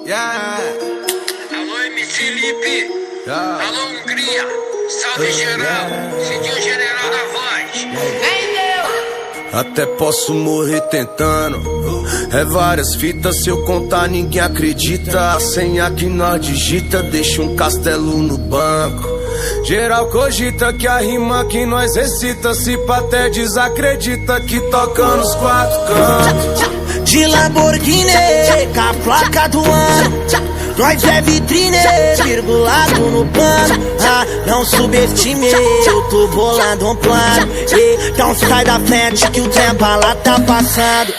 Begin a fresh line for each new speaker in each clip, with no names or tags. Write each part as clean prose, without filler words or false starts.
Yeah.
Alô, MC Lipe. Alô, Hungria. Salve geral. Cidinho General da Voz. Vem, Deus.
Até posso morrer tentando. É várias fitas, se eu contar ninguém acredita. A senha que nós digita deixa um castelo no banco. Geral cogita que a rima que nós recita, se pá até desacredita que toca nos quatro cantos.
De Lamborghini, com a placa do ano, nós é vitrine, virgulado no plano. Ah, não subestime, eu tô bolando um plano. Então sai da frente que o tempo lá tá passando.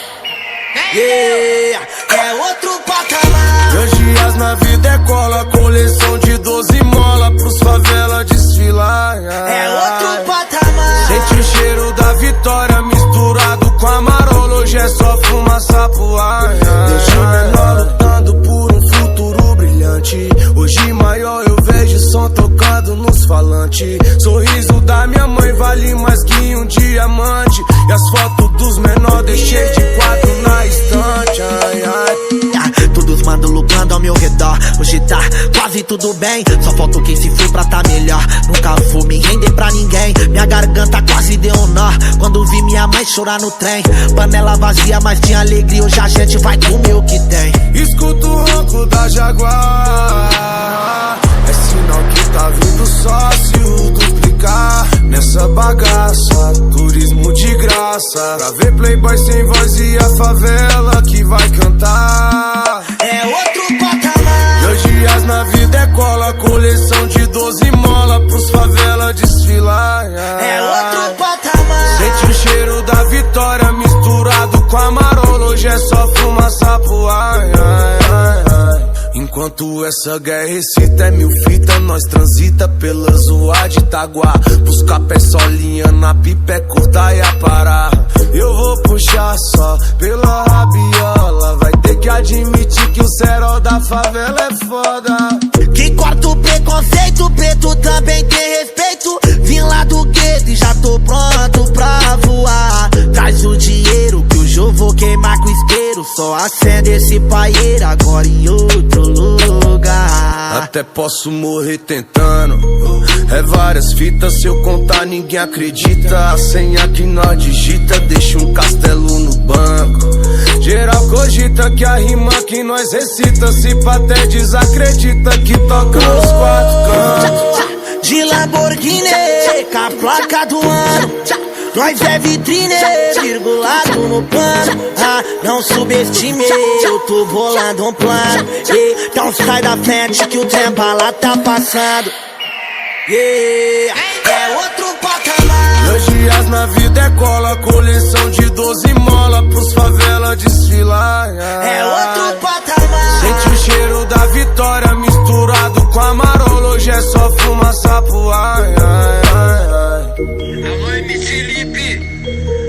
Yeah, é outro patamar.
Meus dias na vida é cola, coleção de 12 mola pros favela desfilar.
É outro patamar.
Sente o cheiro da vitória misturado com a marola, hoje é só fumaça pro ar. Deixa o menor lutando por um futuro brilhante. Hoje maior eu vejo som tocando nos falantes. Sorriso da minha mãe vale mais que um diamante. E as fotos dos menores deixei de quadro na estante. Ai, ai.
Todos mandam lucrando ao meu redor. Hoje tá quase tudo bem, só falta quem se foi pra tá melhor. Nunca vou me render pra ninguém. Minha garganta quase deu um nó quando vi minha mãe chorar no trem. Panela vazia, mas tinha alegria. Hoje a gente vai comer o que tem.
Escuto o ronco da Jaguar, é sinal que tá vindo sócio duplicar nessa bagaça, turismo de graça. Pra ver playboy sem voz e a favela que vai cantar.
É outro patamar.
Meus dias na vida é cola, coleção de 12 mola pros favela desfilar.
É outro patamar.
Sente o cheiro da vitória misturado com a marola, hoje é só fumaça pro ar. Enquanto essa guerra excita, é mil fita, nós transita pela zoa de Itaguá. Buscar pé solinha na pipa é curta e a parar. Eu vou puxar só pela rabiola, vai ter que admitir que o cerol da favela é foda.
Que corta o preconceito, preto também tem respeito. Vim lá do gueto e já tô pronto pra voar. Traz o dinheiro que hoje eu vou queimar com isqueiro. Só acende esse paieiro agora em outro lugar.
Até posso morrer tentando. É várias fitas, se eu contar ninguém acredita. A senha que nós digita deixa um castelo no banco. Geral cogita que a rima que nós recita, se pá até desacredita que toca nos quatro cantos.
De Lamborghini, com a placa do ano, nós é vitrine, virgulado no plano. Ah, não subestime, eu tô bolando um plano. Então sai da frente que o tempo lá tá passando. Yeah, é outro patamar.
Meus dias na vida é cola, coleção de 12 mola pros favela desfilar.
É outro patamar.
Sente o cheiro da vitória misturado com a marola, hoje é só fumaça pro ar.
Alô, MC Lipe.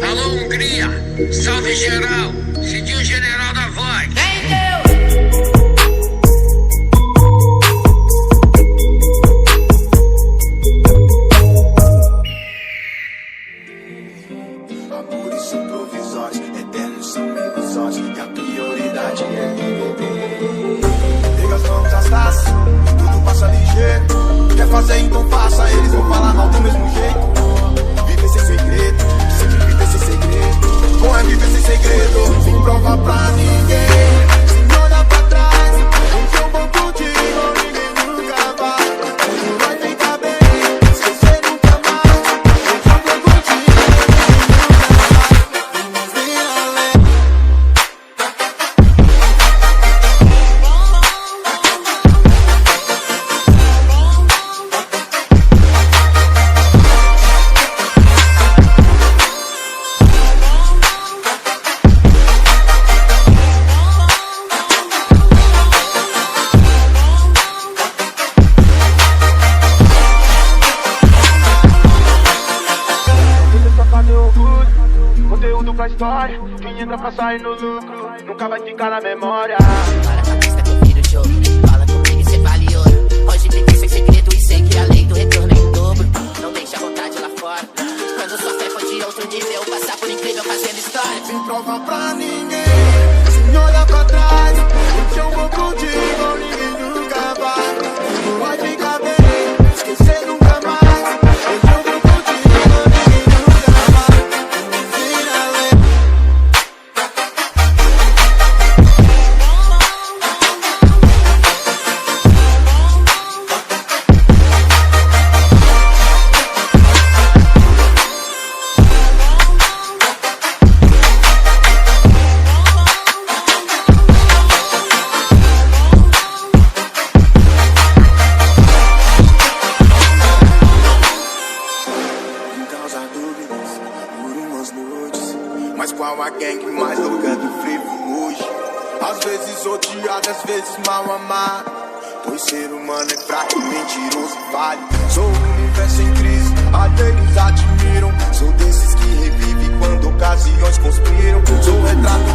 Alô, Hungria. Salve geral. Cidinho General da Voz. Vem, Deus.
Amores são provisórios, eternos são ilusões, e a prioridade é viver. Pega as mãos, as taças, tudo passa ligeiro. Quer fazer, então faça, eles vão falar mal do mesmo jeito. Viver sem segredo, sempre viver sem segredo. Bom é viver sem segredo, sem provar pra ninguém. Sem olhar pra trás, o que eu vou contigo, ninguém nunca vai. Hoje vai ficar bem, esquecer nunca mais. O que eu vou contigo, pra história. Quem entra pra sair no lucro nunca vai ficar na memória.
Para com a pista que eu viro o jogo. Fala comigo e cê vale ouro. Hoje vive sem segredo e sei que a lei do retorno é em dobro. Não deixa a vontade lá fora. Quando sua fé for de outro nível, passar por incrível fazendo história.
Sem prova pra ninguém. madruga do frevo hoje. Às vezes odiado, às vezes mal amado, pois ser humano é fraco, mentiroso e falho. Sou um universo em crise, alheios admiram. Sou desses que revive quando ocasiões conspiram. Sou retrato